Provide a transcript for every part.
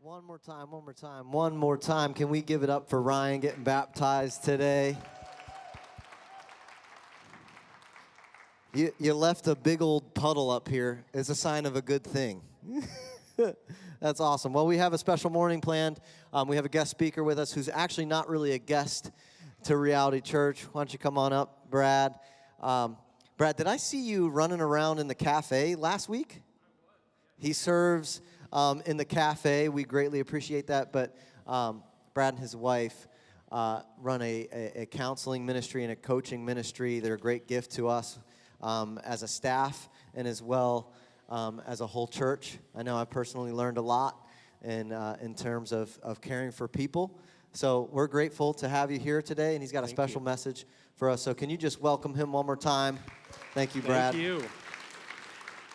One more time, one more time, one more time. Can we give it up for Ryan getting baptized today? You left a big old puddle up here. It's a sign of a good thing. That's awesome. Well, we have a special morning planned. We have a guest speaker with us who's actually not really a guest to Reality Church. Why don't you come on up, Brad? Brad, did I see you running around in the cafe last week? He serves in the cafe. We greatly appreciate that. But Brad and his wife run a counseling ministry and a coaching ministry. They're a great gift to us as a staff and as well as a whole church. I know I've personally learned a lot in terms of caring for people. So we're grateful to have you here today, and he's got a special message for us. So can you just welcome him one more time? Thank you, Brad. Thank you.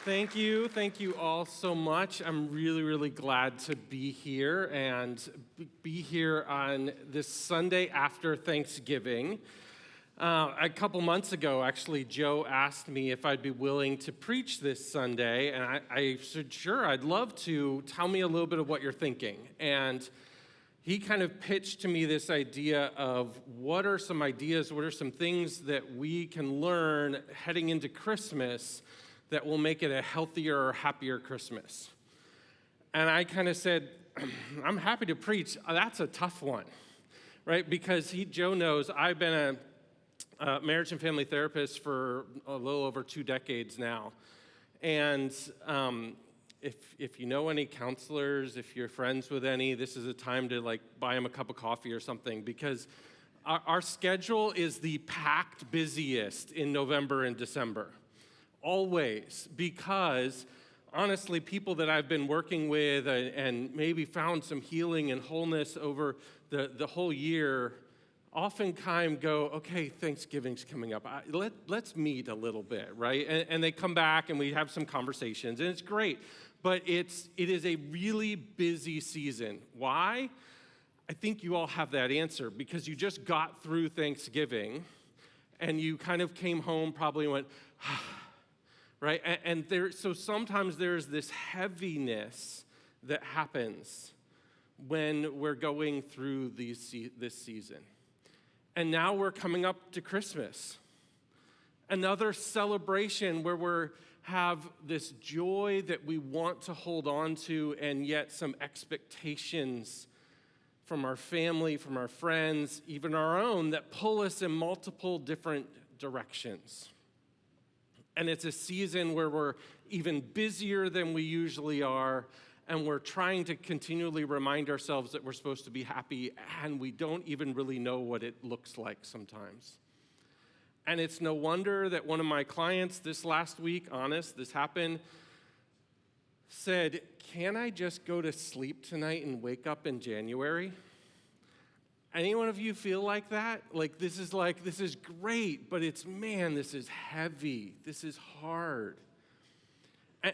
Thank you. Thank you all so much. I'm really, really glad to be here and be here on this Sunday after Thanksgiving. A couple months ago, actually, Joe asked me if I'd be willing to preach this Sunday, and I said, sure, I'd love to. Tell me a little bit of what you're thinking. And he kind of pitched to me this idea of what are some ideas, what are some things that we can learn heading into Christmas that will make it a healthier or happier Christmas. And I kind of said, I'm happy to preach. That's a tough one, right? Because Joe knows I've been a marriage and family therapist for a little over 2 decades now. And if you know any counselors, if you're friends with any, this is a time to buy them a cup of coffee or something, because our schedule is the packed busiest in November and December. Always, because honestly, people that I've been working with and maybe found some healing and wholeness over the whole year oftentimes go, okay, Thanksgiving's coming up. Let's meet a little bit, right? And they come back and we have some conversations, and it's great. But it is a really busy season. Why? I think you all have that answer, because you just got through Thanksgiving and you kind of came home probably and went, right? And so sometimes there's this heaviness that happens when we're going through this season. And now we're coming up to Christmas, another celebration where we have this joy that we want to hold on to, and yet some expectations from our family, from our friends, even our own, that pull us in multiple different directions. And it's a season where we're even busier than we usually are, and we're trying to continually remind ourselves that we're supposed to be happy, and we don't even really know what it looks like sometimes. And it's no wonder that one of my clients this last week, this happened, said, can I just go to sleep tonight and wake up in January? Any one of you feel like that? This is great, but this is heavy. This is hard.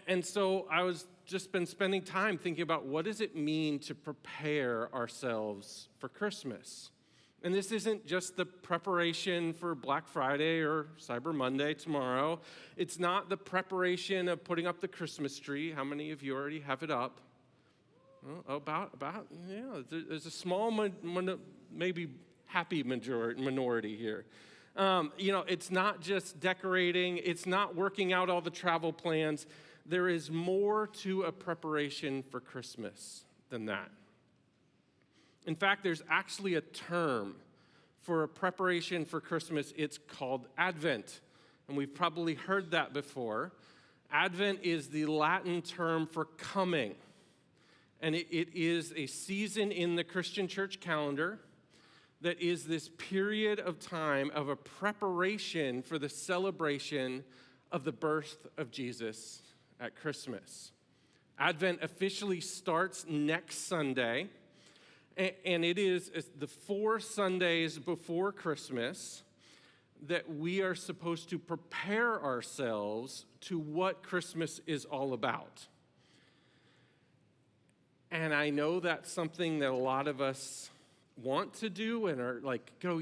And so I was just been spending time thinking about what does it mean to prepare ourselves for Christmas? And this isn't just the preparation for Black Friday or Cyber Monday tomorrow. It's not the preparation of putting up the Christmas tree. How many of you already have it up? There's a small, maybe happy minority here. It's not just decorating. It's not working out all the travel plans. There is more to a preparation for Christmas than that. In fact, there's actually a term for a preparation for Christmas. It's called Advent, and we've probably heard that before. Advent is the Latin term for coming. And it is a season in the Christian church calendar that is this period of time of a preparation for the celebration of the birth of Jesus at Christmas. Advent officially starts next Sunday, and it is the 4 Sundays before Christmas that we are supposed to prepare ourselves to what Christmas is all about. And I know that's something that a lot of us want to do and are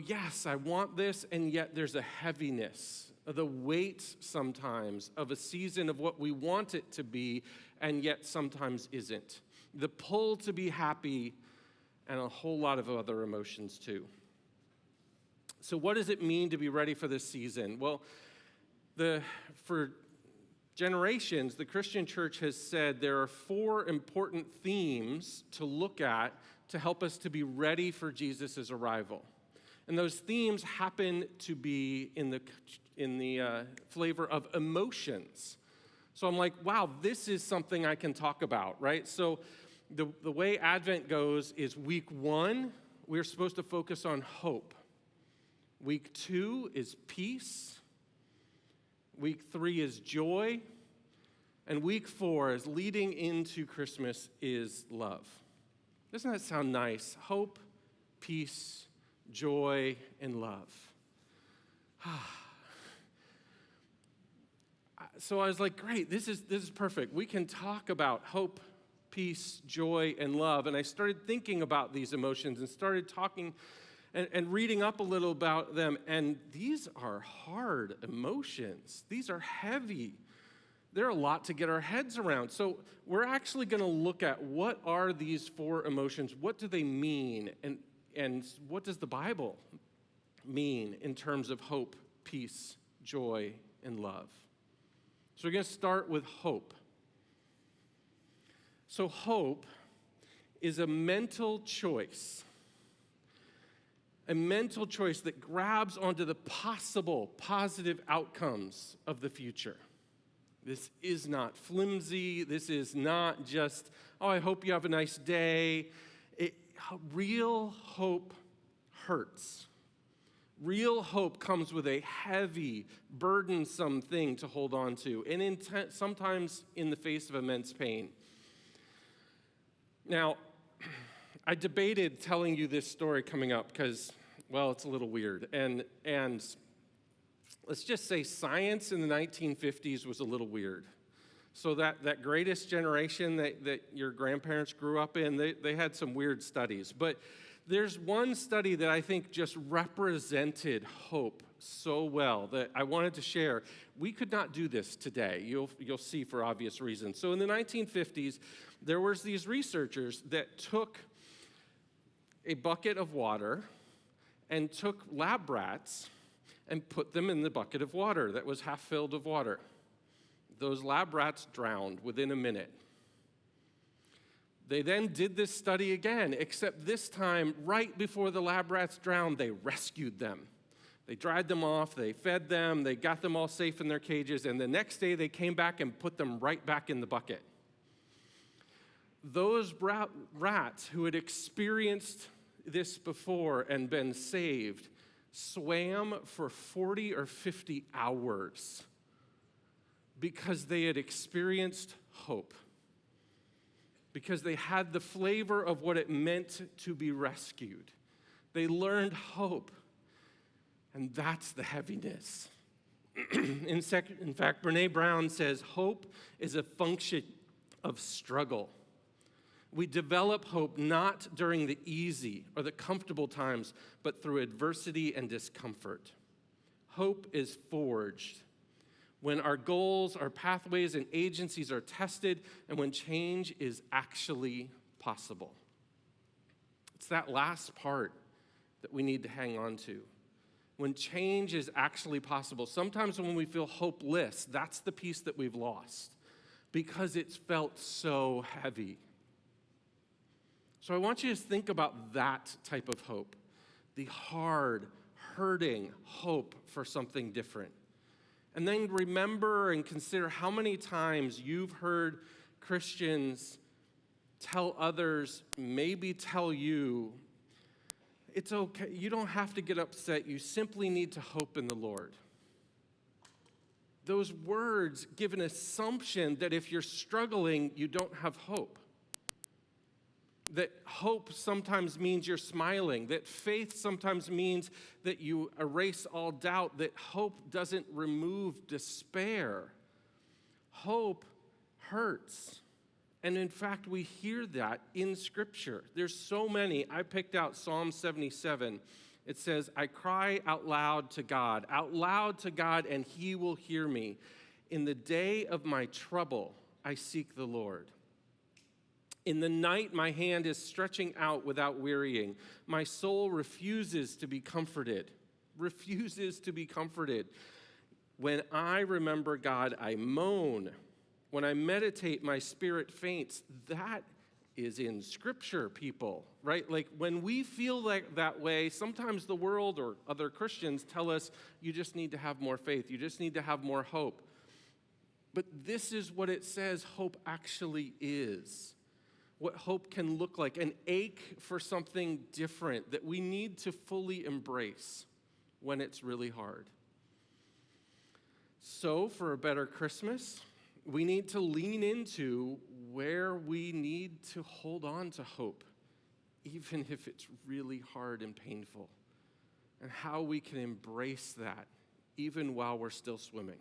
yes, I want this, and yet there's a heaviness, the weight sometimes of a season of what we want it to be, and yet sometimes isn't. the pull to be happy, and a whole lot of other emotions too. So what does it mean to be ready for this season? Well, for generations, the Christian church has said there are 4 important themes to look at to help us to be ready for Jesus' arrival. And those themes happen to be in the flavor of emotions. So I'm like, wow, this is something I can talk about, right? So the way Advent goes is week 1, we're supposed to focus on hope. Week 2 is peace. Week 3 is joy. And week 4 is leading into Christmas is love. Doesn't that sound nice? Hope, peace, joy, and love. So I was like, great, this is perfect. We can talk about hope, peace, joy, and love. And I started thinking about these emotions and started talking and reading up a little about them. And these are hard emotions. These are heavy. They're a lot to get our heads around. So we're actually going to look at what are these 4 emotions? What do they mean? And what does the Bible mean in terms of hope, peace, joy, and love? So we're going to start with hope. So hope is a mental choice. A mental choice that grabs onto the possible positive outcomes of the future. This is not flimsy. This is not just, oh, I hope you have a nice day. Real hope hurts. Real hope comes with a heavy, burdensome thing to hold on to, and sometimes in the face of immense pain. Now, I debated telling you this story coming up because, well, it's a little weird. And let's just say science in the 1950s was a little weird. So that greatest generation that your grandparents grew up in, they had some weird studies. But there's one study that I think just represented hope so well that I wanted to share. We could not do this today. You'll see for obvious reasons. So in the 1950s, there was these researchers that took a bucket of water and took lab rats and put them in the bucket of water that was half filled with water. Those lab rats drowned within a minute. They then did this study again, except this time, right before the lab rats drowned, they rescued them. They dried them off, they fed them, they got them all safe in their cages, and the next day they came back and put them right back in the bucket. Those rats who had experienced this before and been saved swam for 40 or 50 hours because they had experienced hope, because they had the flavor of what it meant to be rescued. They learned hope, and that's the heaviness. In fact, Brené Brown says, hope is a function of struggle. We develop hope not during the easy or the comfortable times, but through adversity and discomfort. Hope is forged when our goals, our pathways, and agencies are tested, and when change is actually possible. It's that last part that we need to hang on to. When change is actually possible. Sometimes when we feel hopeless, that's the piece that we've lost because it's felt so heavy. So I want you to think about that type of hope, the hard, hurting hope for something different. And then remember and consider how many times you've heard Christians tell others, maybe tell you, it's okay, you don't have to get upset, you simply need to hope in the Lord. Those words give an assumption that if you're struggling, you don't have hope. That hope sometimes means you're smiling, that faith sometimes means that you erase all doubt, that hope doesn't remove despair. Hope hurts. And in fact, we hear that in Scripture. There's so many. I picked out Psalm 77. It says, I cry out loud to God, and He will hear me. In the day of my trouble, I seek the Lord. In the night, my hand is stretching out without wearying. My soul refuses to be comforted. Refuses to be comforted. When I remember God, I moan. When I meditate, my spirit faints. That is in Scripture, people, right? Like when we feel like that way, sometimes the world or other Christians tell us, you just need to have more faith. You just need to have more hope. But this is what it says hope actually is. What hope can look like, an ache for something different that we need to fully embrace when it's really hard. So, for a better Christmas, we need to lean into where we need to hold on to hope, even if it's really hard and painful, and how we can embrace that even while we're still swimming.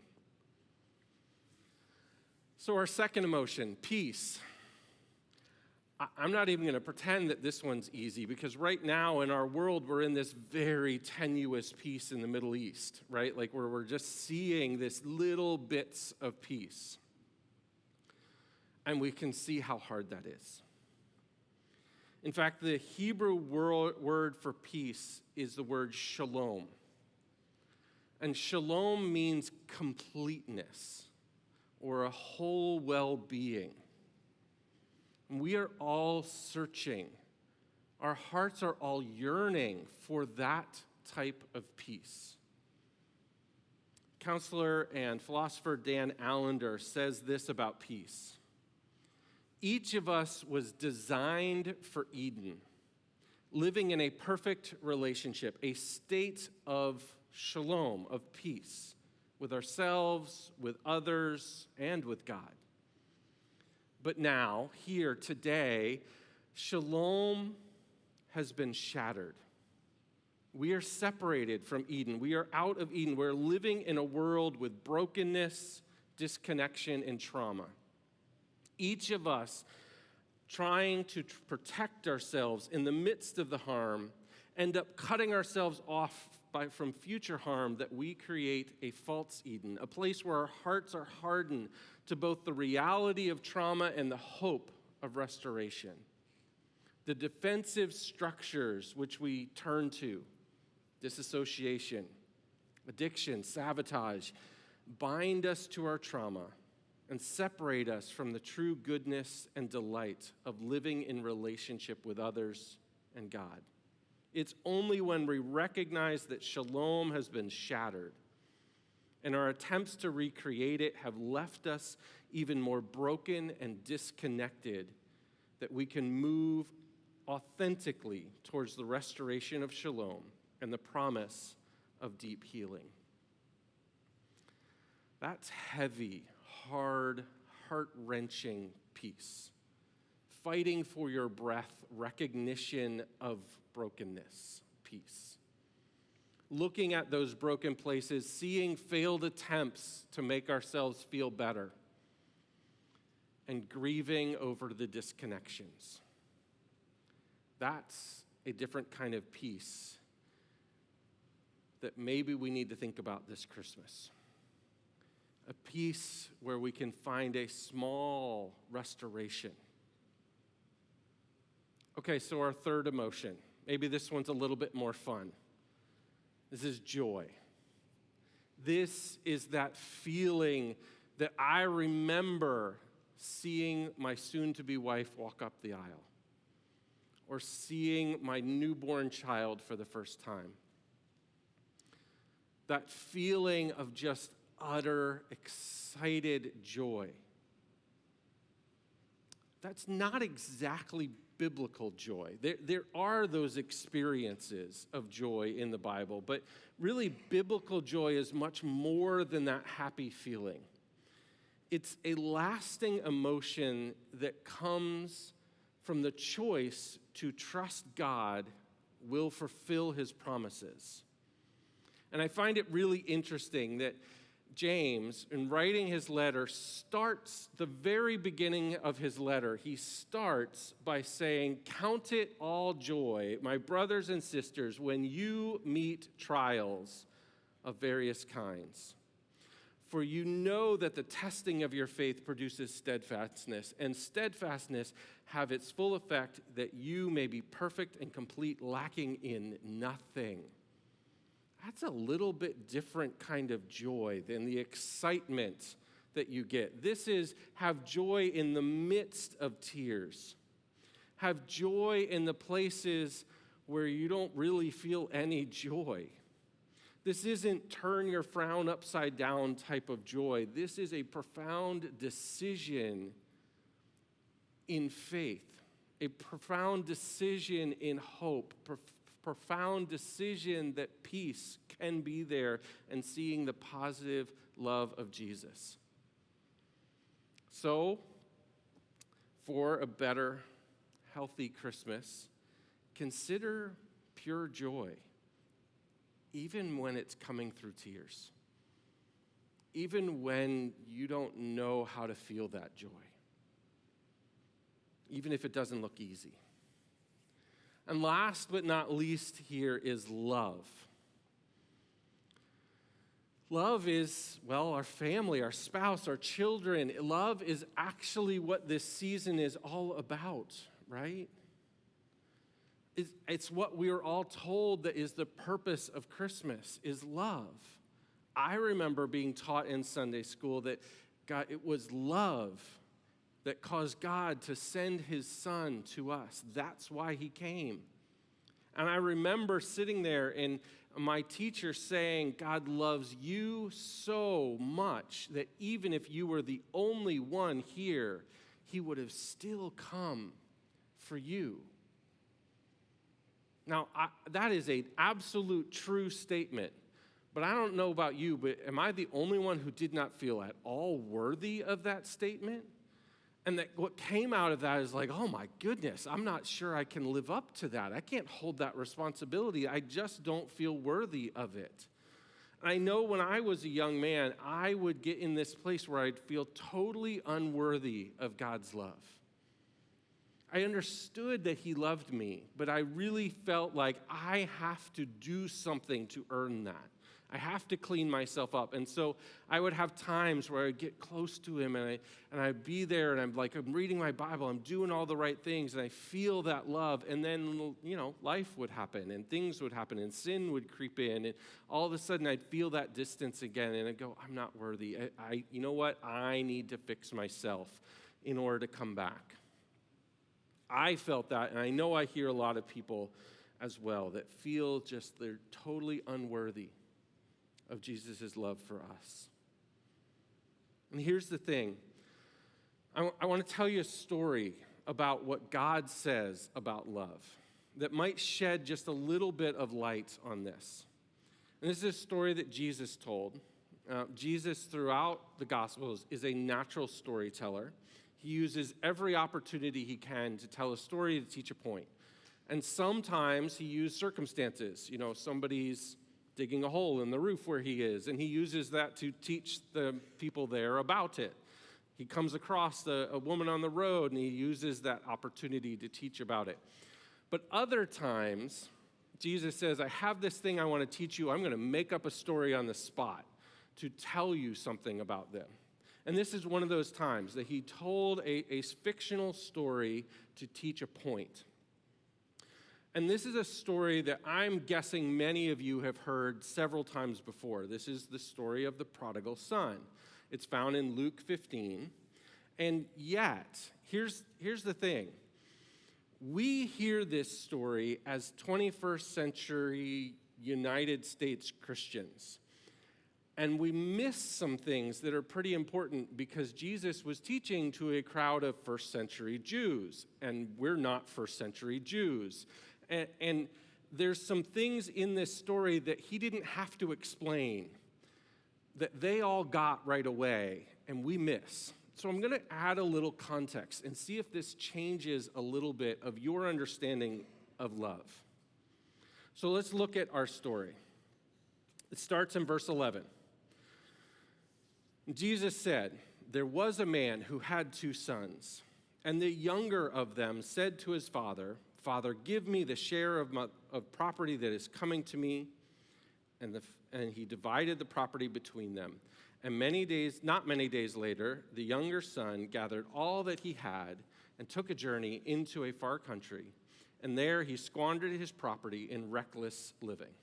So, our second emotion, peace. I'm not even going to pretend that this one's easy because right now in our world, we're in this very tenuous peace in the Middle East, right? Like where we're just seeing this little bits of peace. And we can see how hard that is. In fact, the Hebrew word for peace is the word shalom. And shalom means completeness or a whole well-being. We are all searching. Our hearts are all yearning for that type of peace. Counselor and philosopher Dan Allender says this about peace. Each of us was designed for Eden, living in a perfect relationship, a state of shalom, of peace, with ourselves, with others, and with God. But now, here, today, shalom has been shattered. We are separated from Eden. We are out of Eden. We're living in a world with brokenness, disconnection, and trauma. Each of us trying to protect ourselves in the midst of the harm end up cutting ourselves off from future harm that we create a false Eden, a place where our hearts are hardened to both the reality of trauma and the hope of restoration. The defensive structures which we turn to, disassociation, addiction, sabotage, bind us to our trauma and separate us from the true goodness and delight of living in relationship with others and God. It's only when we recognize that shalom has been shattered and our attempts to recreate it have left us even more broken and disconnected that we can move authentically towards the restoration of shalom and the promise of deep healing. That's heavy, hard, heart-wrenching peace. Fighting for your breath, recognition of brokenness, peace. Looking at those broken places, seeing failed attempts to make ourselves feel better, and grieving over the disconnections. That's a different kind of peace that maybe we need to think about this Christmas. A peace where we can find a small restoration. Okay, so our third emotion. Maybe this one's a little bit more fun. This is joy. This is that feeling that I remember seeing my soon-to-be wife walk up the aisle, or seeing my newborn child for the first time. That feeling of just utter, excited joy. That's not exactly biblical joy. There are those experiences of joy in the Bible, but really biblical joy is much more than that happy feeling. It's a lasting emotion that comes from the choice to trust God will fulfill his promises. And I find it really interesting that James, in writing his letter, starts the very beginning of his letter. He starts by saying, "Count it all joy, my brothers and sisters, when you meet trials of various kinds. For you know that the testing of your faith produces steadfastness, and steadfastness, have its full effect, that you may be perfect and complete, lacking in nothing. That's a little bit different kind of joy than the excitement that you get. This is have joy in the midst of tears. Have joy in the places where you don't really feel any joy. This isn't turn your frown upside down type of joy. This is a profound decision in faith, a profound decision in hope, profound decision that peace can be there, and seeing the positive love of Jesus. So, for a better, healthy Christmas, consider pure joy, even when it's coming through tears, even when you don't know how to feel that joy, even if it doesn't look easy. And last but not least here is love. Love is, well, our family, our spouse, our children. Love is actually what this season is all about, right? It's what we are all told that is the purpose of Christmas, is love. I remember being taught in Sunday school that God, it was love that caused God to send his son to us. That's why he came. And I remember sitting there and my teacher saying, God loves you so much that even if you were the only one here, he would have still come for you. Now, that is an absolute true statement. But I don't know about you, but am I the only one who did not feel at all worthy of that statement? And that what came out of that is like, oh my goodness, I'm not sure I can live up to that. I can't hold that responsibility. I just don't feel worthy of it. I know when I was a young man, I would get in this place where I'd feel totally unworthy of God's love. I understood that he loved me, but I really felt like I have to do something to earn that. I have to clean myself up. And so I would have times where I'd get close to him and I'd be there and I'm reading my Bible, I'm doing all the right things, and I feel that love. And then, life would happen and things would happen and sin would creep in. And all of a sudden I'd feel that distance again and I'd go, I'm not worthy. You know what? I need to fix myself in order to come back. I felt that, and I know I hear a lot of people as well that feel just they're totally unworthy of Jesus' love for us. And here's the thing. I want to tell you a story about what God says about love that might shed just a little bit of light on this. And this is a story that Jesus told. Jesus, throughout the Gospels, is a natural storyteller. He uses every opportunity he can to tell a story to teach a point. And sometimes he uses circumstances. Somebody's digging a hole in the roof where he is, and he uses that to teach the people there about it. He comes across a woman on the road, and he uses that opportunity to teach about it. But other times, Jesus says, I have this thing I want to teach you. I'm going to make up a story on the spot to tell you something about them. And this is one of those times that he told a fictional story to teach a point. And this is a story that I'm guessing many of you have heard several times before. This is the story of the prodigal son. It's found in Luke 15. And yet, here's the thing. We hear this story as 21st century United States Christians. And we miss some things that are pretty important because Jesus was teaching to a crowd of first century Jews. And we're not first century Jews. And there's some things in this story that he didn't have to explain, that they all got right away, and we miss. So I'm going to add a little context and see if this changes a little bit of your understanding of love. So let's look at our story. It starts in verse 11. Jesus said, there was a man who had 2 sons, and the younger of them said to his father, Father, give me the share of property that is coming to me. And he divided the property between them. And not many days later, the younger son gathered all that he had and took a journey into a far country. And there he squandered his property in reckless living.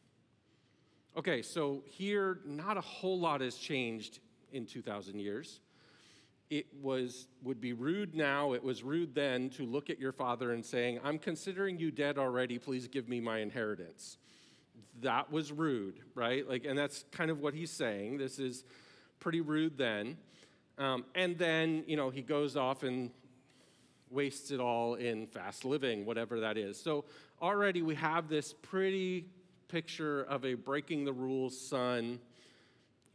Okay, so here, not a whole lot has changed in 2,000 years. It would be rude now, it was rude then to look at your father and saying, I'm considering you dead already, please give me my inheritance. That was rude, right? And that's kind of what he's saying. This is pretty rude then. And then, he goes off and wastes it all in fast living, whatever that is. So already we have this pretty picture of a breaking the rules son.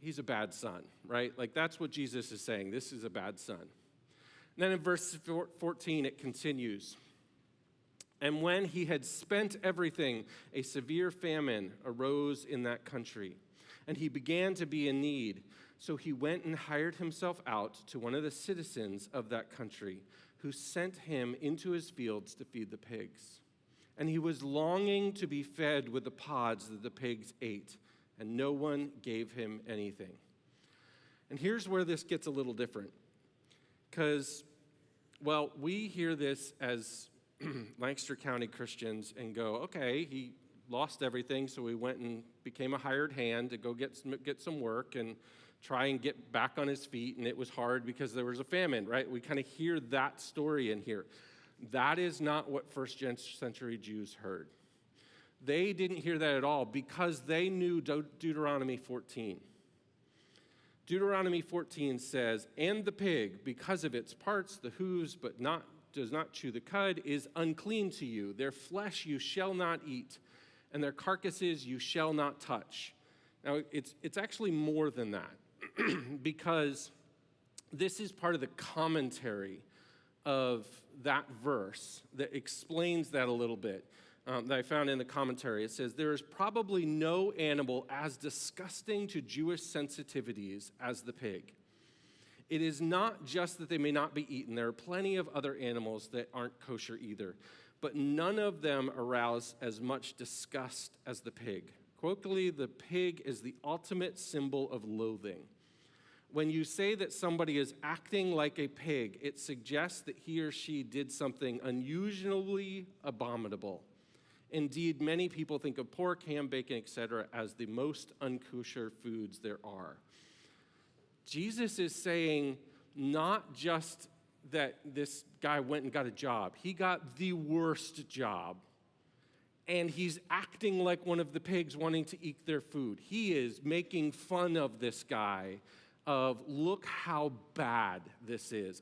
He's a bad son, right? That's what Jesus is saying. This is a bad son. And then in verse 14, it continues. And when he had spent everything, a severe famine arose in that country, and he began to be in need. So he went and hired himself out to one of the citizens of that country, who sent him into his fields to feed the pigs. And he was longing to be fed with the pods that the pigs ate, and no one gave him anything. And here's where this gets a little different. Because, we hear this as Lancaster County Christians and go, okay, he lost everything, so he went and became a hired hand to go get some work and try and get back on his feet, and it was hard because there was a famine, right? We kind of hear that story in here. That is not what first century Jews heard. They didn't hear that at all because they knew Deuteronomy 14. Deuteronomy 14 says, and the pig, because of its parts, the hooves, but does not chew the cud, is unclean to you. Their flesh you shall not eat, and their carcasses you shall not touch. Now, it's actually more than that because this is part of the commentary of that verse that explains that a little bit that I found in the commentary. It says, there is probably no animal as disgusting to Jewish sensitivities as the pig. It is not just that they may not be eaten. There are plenty of other animals that aren't kosher either, but none of them arouse as much disgust as the pig. Colloquially, the pig is the ultimate symbol of loathing. When you say that somebody is acting like a pig, it suggests that he or she did something unusually abominable. Indeed, many people think of pork, ham, bacon, etc. as the most unkosher foods there are. Jesus is saying not just that this guy went and got a job. He got the worst job. And he's acting like one of the pigs wanting to eat their food. He is making fun of this guy of, look how bad this is.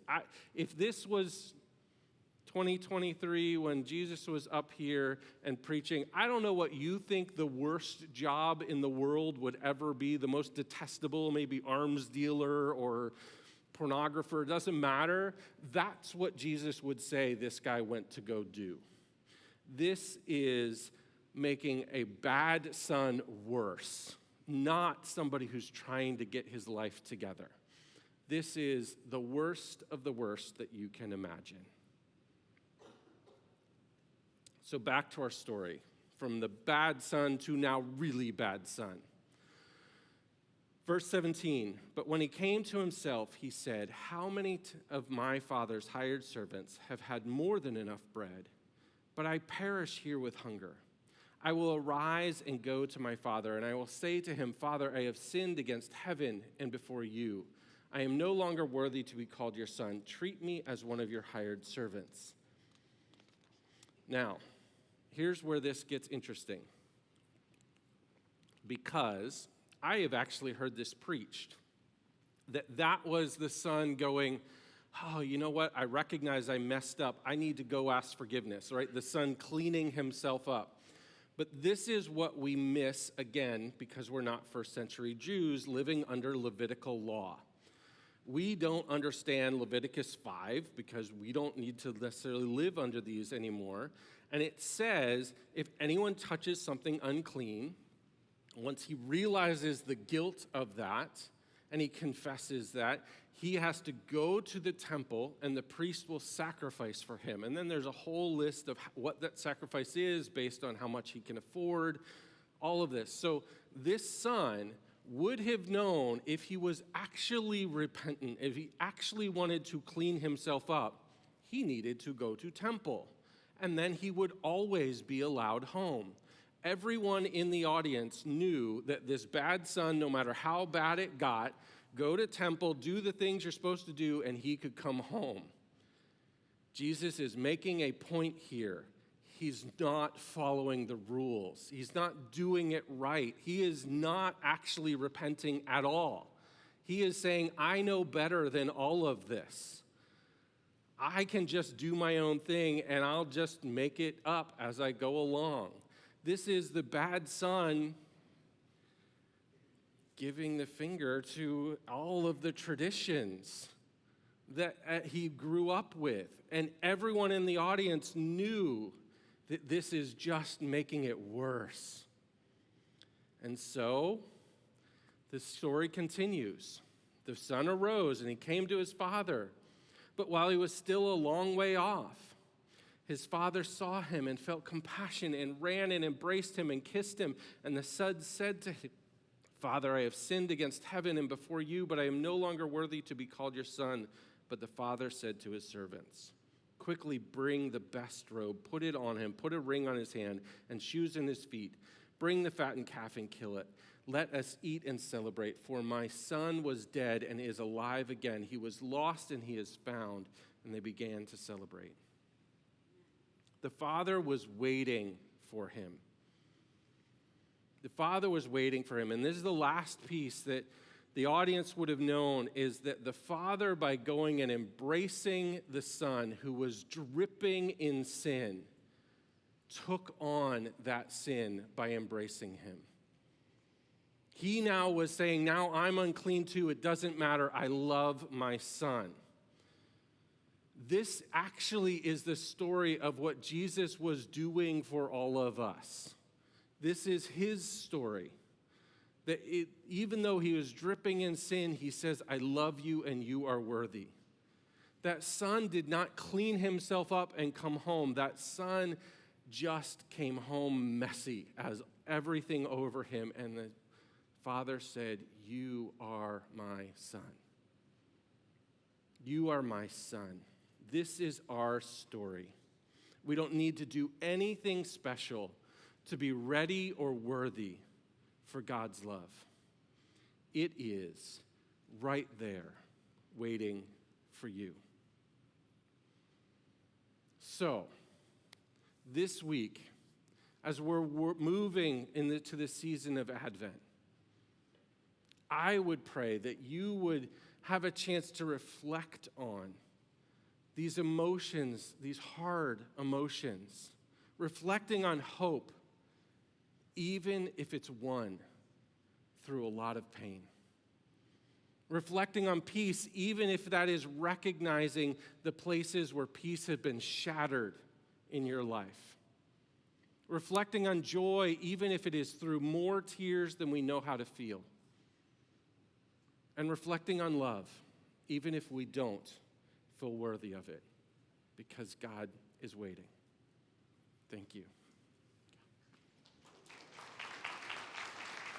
If this was 2023 when Jesus was up here and preaching, I don't know what you think the worst job in the world would ever be, the most detestable, maybe arms dealer or pornographer, doesn't matter. That's what Jesus would say this guy went to go do. This is making a bad son worse, not somebody who's trying to get his life together. This is the worst of the worst that you can imagine. So back to our story, from the bad son to now really bad son. Verse 17, but when he came to himself, he said, how many of my father's hired servants have had more than enough bread? But I perish here with hunger. I will arise and go to my father, and I will say to him, Father, I have sinned against heaven and before you. I am no longer worthy to be called your son. Treat me as one of your hired servants. Now, here's where this gets interesting. Because I have actually heard this preached, that was the son going, oh, you know what? I recognize I messed up. I need to go ask forgiveness, right? The son cleaning himself up. But this is what we miss, again, because we're not first century Jews living under Levitical law. We don't understand Leviticus 5 because we don't need to necessarily live under these anymore. And it says, if anyone touches something unclean, once he realizes the guilt of that, and he confesses that, he has to go to the temple and the priest will sacrifice for him. And then there's a whole list of what that sacrifice is based on how much he can afford, all of this. So this son would have known if he was actually repentant, if he actually wanted to clean himself up, he needed to go to temple, and then he would always be allowed home. Everyone in the audience knew that this bad son, no matter how bad it got, go to temple, do the things you're supposed to do, and he could come home. Jesus is making a point here. He's not following the rules. He's not doing it right. He is not actually repenting at all. He is saying, I know better than all of this. I can just do my own thing, and I'll just make it up as I go along. This is the bad son giving the finger to all of the traditions that he grew up with. And everyone in the audience knew that this is just making it worse. And so the story continues. The son arose and he came to his father. But while he was still a long way off, his father saw him and felt compassion and ran and embraced him and kissed him. And the son said to him, Father, I have sinned against heaven and before you, but I am no longer worthy to be called your son. But the father said to his servants, quickly bring the best robe, put it on him, put a ring on his hand and shoes in his feet. Bring the fattened calf and kill it. Let us eat and celebrate, for my son was dead and is alive again. He was lost and he is found. And they began to celebrate. The father was waiting for him. The father was waiting for him. And this is the last piece that the audience would have known, is that the father, by going and embracing the son who was dripping in sin, took on that sin by embracing him. He now was saying, now I'm unclean too. It doesn't matter. I love my son. This actually is the story of what Jesus was doing for all of us. This is his story. That even though he was dripping in sin, he says, I love you and you are worthy. That son did not clean himself up and come home. That son just came home messy, as everything over him. And the father said, you are my son. You are my son. This is our story. We don't need to do anything special to be ready or worthy for God's love. It is right there waiting for you. So, this week, as we're moving into the season of Advent, I would pray that you would have a chance to reflect on these emotions, these hard emotions, reflecting on hope, even if it's won through a lot of pain. Reflecting on peace, even if that is recognizing the places where peace has been shattered in your life. Reflecting on joy, even if it is through more tears than we know how to feel. And reflecting on love, even if we don't feel worthy of it, because God is waiting. Thank you.